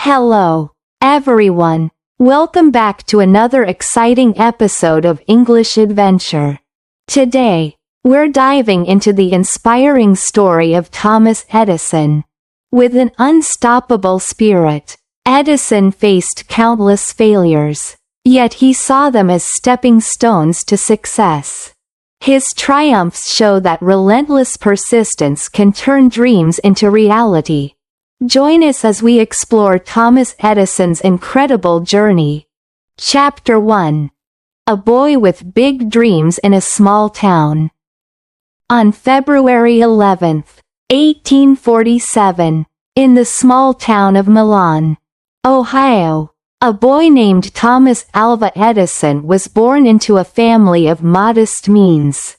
Hello, everyone. Welcome back to another exciting episode of English Adventure. Today, we're diving into the inspiring story of Thomas Edison. With an unstoppable spirit, Edison faced countless failures, yet he saw them as stepping stones to success. His triumphs show that relentless persistence can turn dreams into reality. Join us as we explore Thomas Edison's incredible journey. Chapter 1. A boy with big dreams in a small town. On February 11, 1847, in the small town of Milan, Ohio, a boy named Thomas Alva Edison was born into a family of modest means.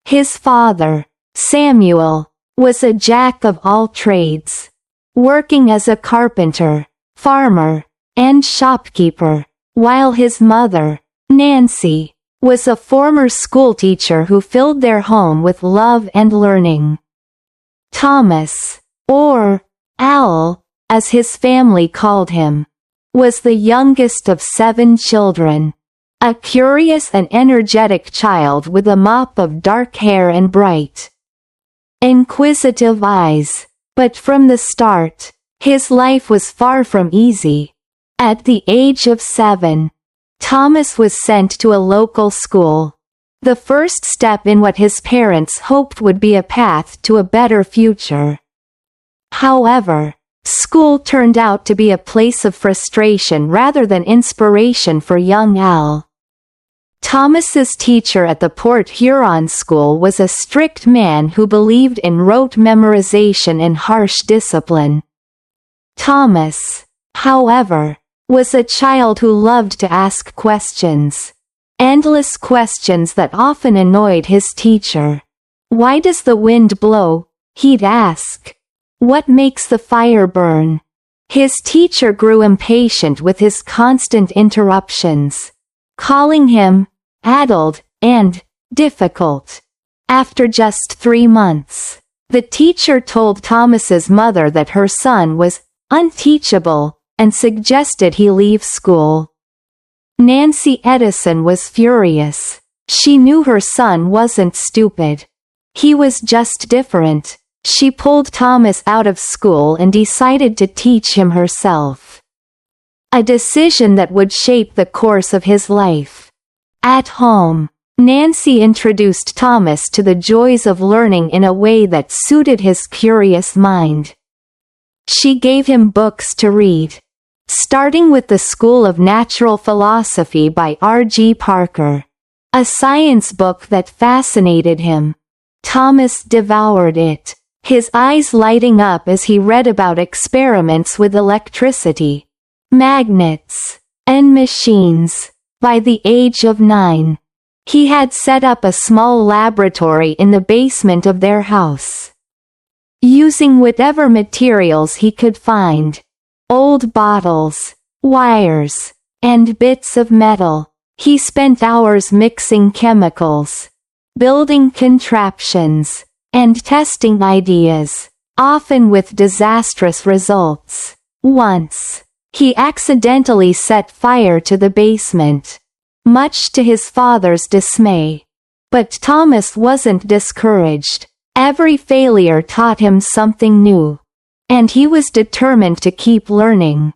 His father, Samuel, was a jack of all trades, working as a carpenter, farmer, and shopkeeper, while his mother, Nancy, was a former schoolteacher who filled their home with love and learning. Thomas, or Al, as his family called him, was the youngest of 7 children, a curious and energetic child with a mop of dark hair and bright, inquisitive eyes. But from the start, his life was far from easy. At the age of 7, Thomas was sent to a local school, the first step in what his parents hoped would be a path to a better future. However, school turned out to be a place of frustration rather than inspiration for young Al. Thomas's teacher at the Port Huron School was a strict man who believed in rote memorization and harsh discipline. Thomas, however, was a child who loved to ask questions. Endless questions that often annoyed his teacher. "Why does the wind blow?" he'd ask. "What makes the fire burn?" His teacher grew impatient with his constant interruptions, calling him addled and difficult. After just 3 months, the teacher told Thomas's mother that her son was unteachable and suggested he leave school. Nancy Edison was furious. She knew her son wasn't stupid. He was just different. She pulled Thomas out of school and decided to teach him herself. A decision that would shape the course of his life. At home, Nancy introduced Thomas to the joys of learning in a way that suited his curious mind. She gave him books to read, starting with The School of Natural Philosophy by R.G. Parker, a science book that fascinated him. Thomas devoured it, his eyes lighting up as he read about experiments with electricity, magnets, and machines. By the age of 9, he had set up a small laboratory in the basement of their house. Using whatever materials he could find, old bottles, wires, and bits of metal, he spent hours mixing chemicals, building contraptions, and testing ideas, often with disastrous results. Once, he accidentally set fire to the basement, much to his father's dismay. But Thomas wasn't discouraged. Every failure taught him something new, and he was determined to keep learning.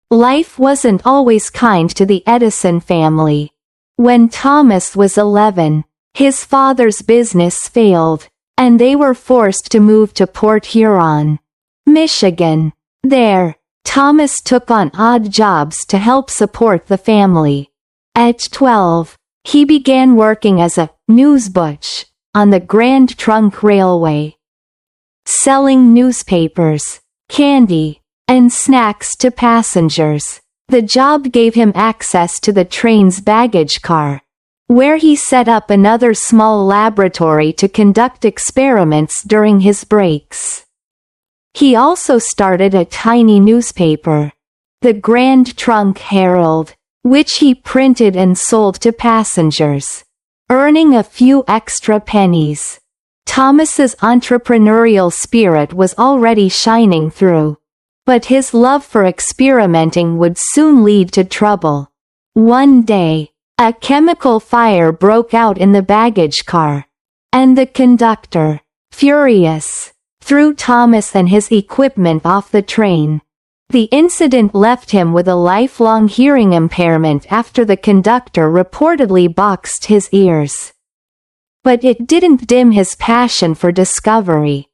Life wasn't always kind to the Edison family. When Thomas was 11, his father's business failed, and they were forced to move to Port Huron, Michigan. There, Thomas took on odd jobs to help support the family. At 12, he began working as a newsbutch on the Grand Trunk Railway, selling newspapers, candy, and snacks to passengers. The job gave him access to the train's baggage car, where he set up another small laboratory to conduct experiments during his breaks. He also started a tiny newspaper, the Grand Trunk Herald, which he printed and sold to passengers, earning a few extra pennies. Thomas's entrepreneurial spirit was already shining through. But his love for experimenting would soon lead to trouble. One day, a chemical fire broke out in the baggage car, and the conductor, furious, threw Thomas and his equipment off the train. The incident left him with a lifelong hearing impairment after the conductor reportedly boxed his ears. But it didn't dim his passion for discovery.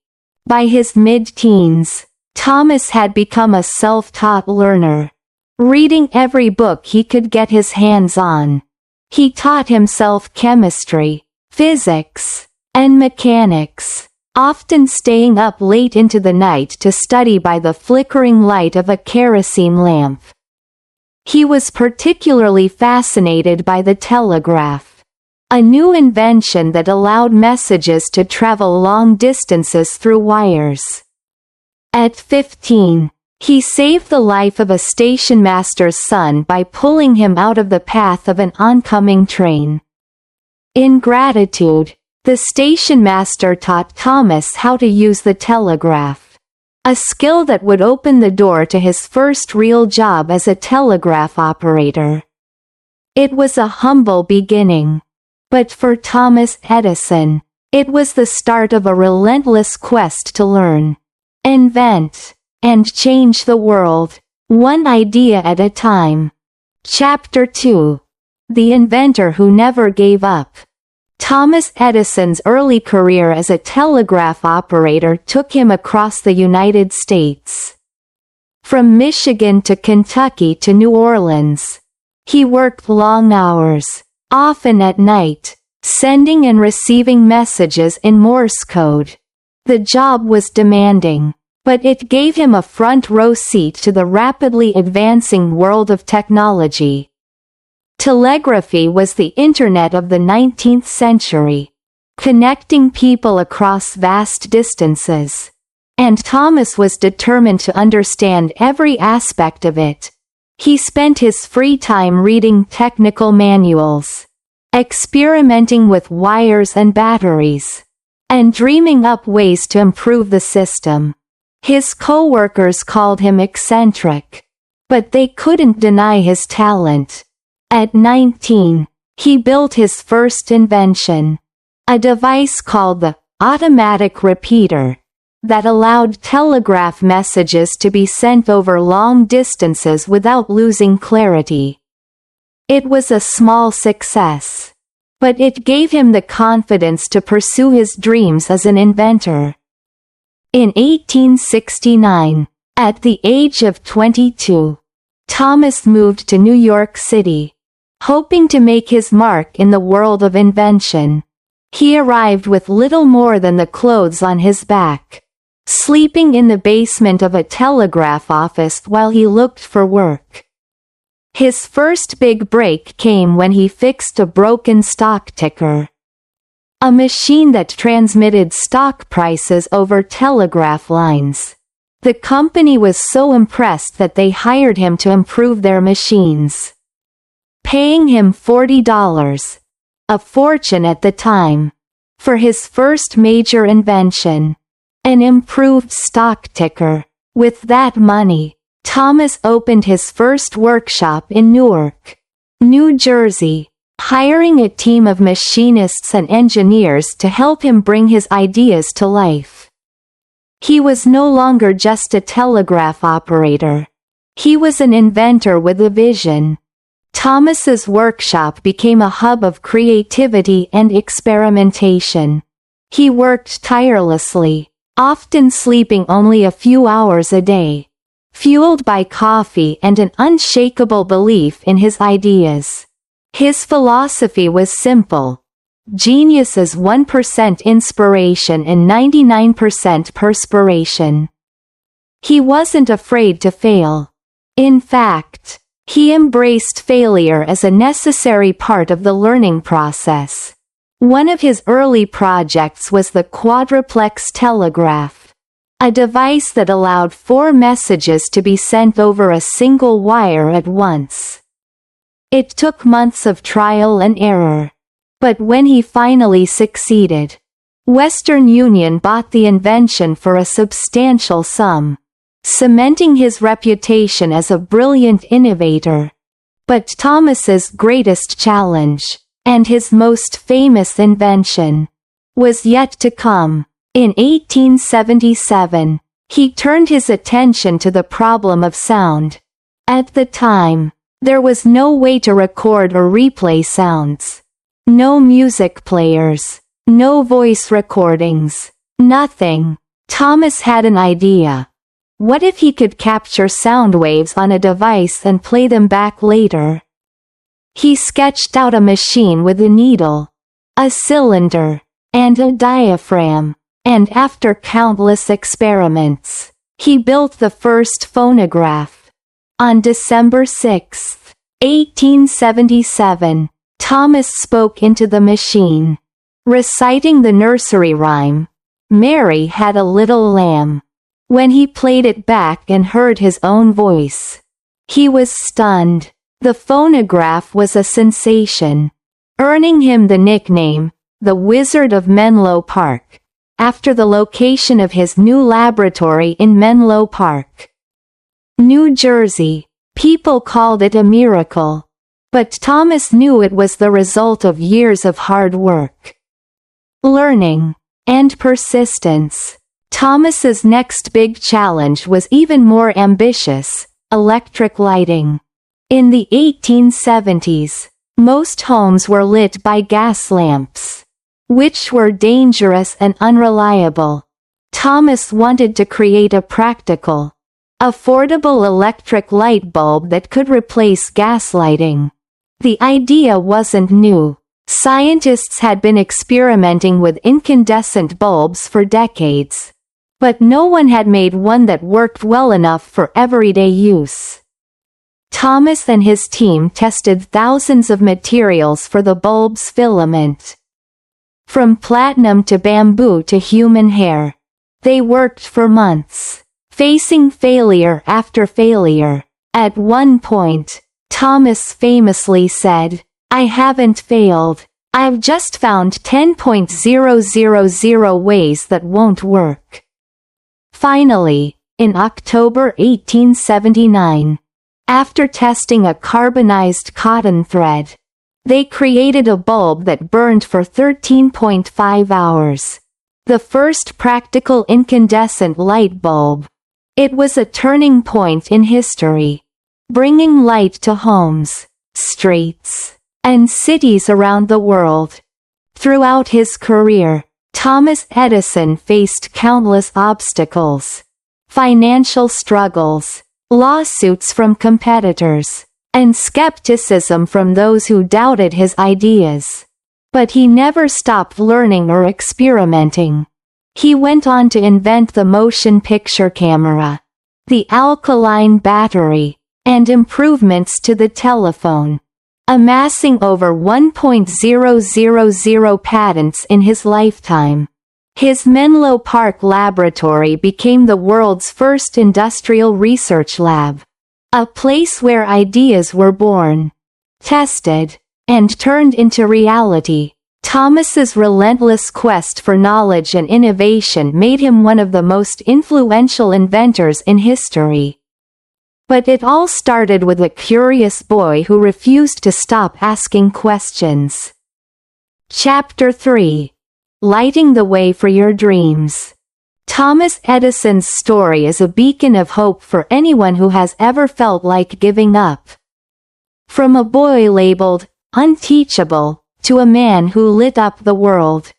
By his mid-teens, Thomas had become a self-taught learner, reading every book he could get his hands on. He taught himself chemistry, physics, and mechanics, often staying up late into the night to study by the flickering light of a kerosene lamp. He was particularly fascinated by the telegraph, a new invention that allowed messages to travel long distances through wires. At 15, he saved the life of a station master's son by pulling him out of the path of an oncoming train. In gratitude, the station master taught Thomas how to use the telegraph, a skill that would open the door to his first real job as a telegraph operator. It was a humble beginning, but for Thomas Edison, it was the start of a relentless quest to learn, invent, and change the world, one idea at a time. Chapter 2. The Inventor Who Never Gave Up. Thomas Edison's early career as a telegraph operator took him across the United States. From Michigan to Kentucky to New Orleans, he worked long hours, often at night, sending and receiving messages in Morse code. The job was demanding, but it gave him a front-row seat to the rapidly advancing world of technology. Telegraphy was the Internet of the 19th century, connecting people across vast distances, and Thomas was determined to understand every aspect of it. He spent his free time reading technical manuals, experimenting with wires and batteries, and dreaming up ways to improve the system. His co-workers called him eccentric, but they couldn't deny his talent. At 19, he built his first invention, a device called the automatic repeater, that allowed telegraph messages to be sent over long distances without losing clarity. It was a small success, but it gave him the confidence to pursue his dreams as an inventor. In 1869, at the age of 22, Thomas moved to New York City, hoping to make his mark in the world of invention. He arrived with little more than the clothes on his back, sleeping in the basement of a telegraph office while he looked for work. His first big break came when he fixed a broken stock ticker, a machine that transmitted stock prices over telegraph lines. The company was so impressed that they hired him to improve their machines, paying him $40, a fortune at the time, for his first major invention, an improved stock ticker. With that money, Thomas opened his first workshop in Newark, New Jersey, hiring a team of machinists and engineers to help him bring his ideas to life. He was no longer just a telegraph operator. He was an inventor with a vision. Thomas's workshop became a hub of creativity and experimentation. He worked tirelessly, often sleeping only a few hours a day, fueled by coffee and an unshakable belief in his ideas. His philosophy was simple: genius is 1% inspiration and 99% perspiration. He wasn't afraid to fail. In fact, he embraced failure as a necessary part of the learning process. One of his early projects was the quadruplex telegraph, a device that allowed 4 messages to be sent over a single wire at once. It took months of trial and error, but when he finally succeeded, Western Union bought the invention for a substantial sum. cementing his reputation as a brilliant innovator. But Thomas's greatest challenge, and his most famous invention, was yet to come. In 1877, he turned his attention to the problem of sound. At the time, there was no way to record or replay sounds. No music players, no voice recordings, nothing. Thomas had an idea. What if he could capture sound waves on a device and play them back later? He sketched out a machine with a needle, a cylinder, and a diaphragm, and after countless experiments, he built the first phonograph. On December 6, 1877, Thomas spoke into the machine, reciting the nursery rhyme, "Mary had a little lamb." When he played it back and heard his own voice, he was stunned. The phonograph was a sensation, earning him the nickname, the Wizard of Menlo Park, after the location of his new laboratory in Menlo Park, New Jersey. People called it a miracle, but Thomas knew it was the result of years of hard work, learning, and persistence. Thomas's next big challenge was even more ambitious: electric lighting. In the 1870s, most homes were lit by gas lamps, which were dangerous and unreliable. Thomas wanted to create a practical, affordable electric light bulb that could replace gas lighting. The idea wasn't new. Scientists had been experimenting with incandescent bulbs for decades, but no one had made one that worked well enough for everyday use. Thomas and his team tested thousands of materials for the bulb's filament. From platinum to bamboo to human hair. They worked for months, facing failure after failure. At one point, Thomas famously said, "I haven't failed. I've just found 10,000 ways that won't work." Finally, in October 1879, after testing a carbonized cotton thread, they created a bulb that burned for 13.5 hours. The first practical incandescent light bulb. It was a turning point in history, bringing light to homes, streets, and cities around the world. Throughout his career, Thomas Edison faced countless obstacles, financial struggles, lawsuits from competitors, and skepticism from those who doubted his ideas. But he never stopped learning or experimenting. He went on to invent the motion picture camera, the alkaline battery, and improvements to the telephone, amassing over 1,000 patents in his lifetime. His Menlo Park laboratory became the world's first industrial research lab, a place where ideas were born, tested, and turned into reality. Thomas's relentless quest for knowledge and innovation made him one of the most influential inventors in history. But it all started with a curious boy who refused to stop asking questions. Chapter 3. Lighting the Way for Your Dreams. Thomas Edison's story is a beacon of hope for anyone who has ever felt like giving up. From a boy labeled unteachable to a man who lit up the world.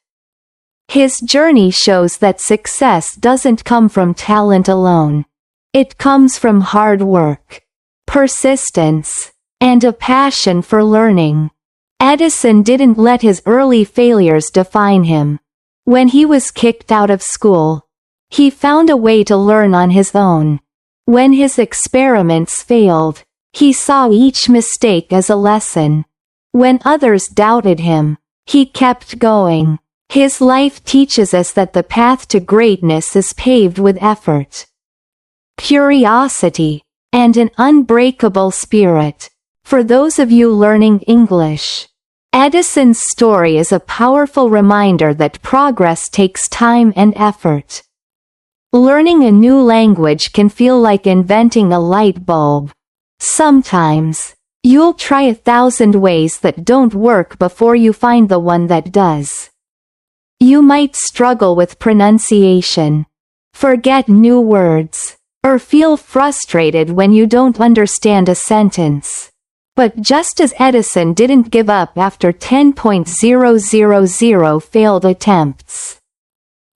His journey shows that success doesn't come from talent alone. It comes from hard work, persistence, and a passion for learning. Edison didn't let his early failures define him. When he was kicked out of school, he found a way to learn on his own. When his experiments failed, he saw each mistake as a lesson. When others doubted him, he kept going. His life teaches us that the path to greatness is paved with effort, curiosity, and an unbreakable spirit. For those of you learning English, Edison's story is a powerful reminder that progress takes time and effort. Learning a new language can feel like inventing a light bulb. Sometimes, you'll try 1,000 ways that don't work before you find the one that does. You might struggle with pronunciation, forget new words, or feel frustrated when you don't understand a sentence. But just as Edison didn't give up after 10,000 failed attempts,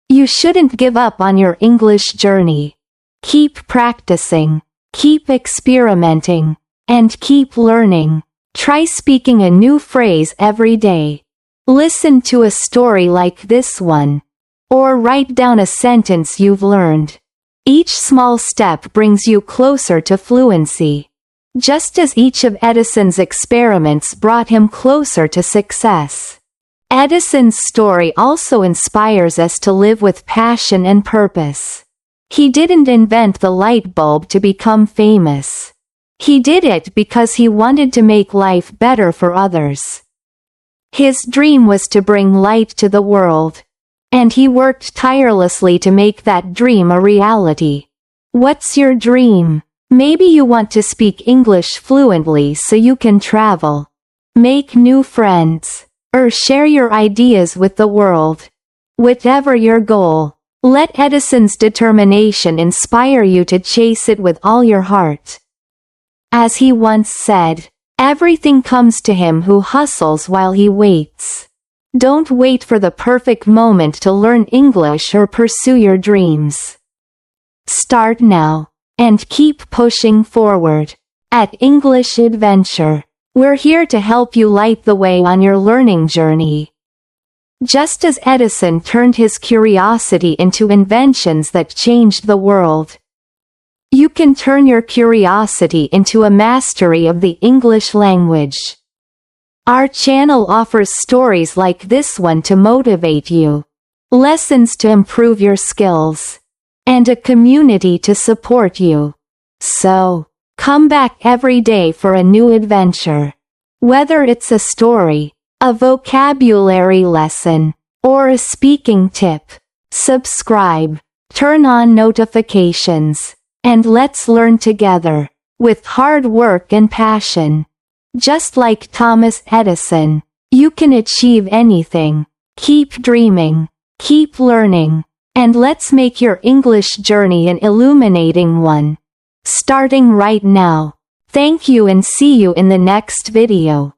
you shouldn't give up on your English journey. Keep practicing, keep experimenting, and keep learning. Try speaking a new phrase every day. Listen to a story like this one, or write down a sentence you've learned. Each small step brings you closer to fluency, just as each of Edison's experiments brought him closer to success. Edison's story also inspires us to live with passion and purpose. He didn't invent the light bulb to become famous. He did it because he wanted to make life better for others. His dream was to bring light to the world, and he worked tirelessly to make that dream a reality. What's your dream? Maybe you want to speak English fluently so you can travel, make new friends, or share your ideas with the world. Whatever your goal, let Edison's determination inspire you to chase it with all your heart. As he once said, "Everything comes to him who hustles while he waits." Don't wait for the perfect moment to learn English or pursue your dreams. Start now, and keep pushing forward. At English Adventure, we're here to help you light the way on your learning journey. Just as Edison turned his curiosity into inventions that changed the world, you can turn your curiosity into a mastery of the English language. Our channel offers stories like this one to motivate you, lessons to improve your skills, and a community to support you. So, come back every day for a new adventure. Whether it's a story, a vocabulary lesson, or a speaking tip, subscribe, turn on notifications, and let's learn together, with hard work and passion. Just like Thomas Edison, you can achieve anything. Keep dreaming, keep learning, and let's make your English journey an illuminating one. Starting right now. Thank you and see you in the next video.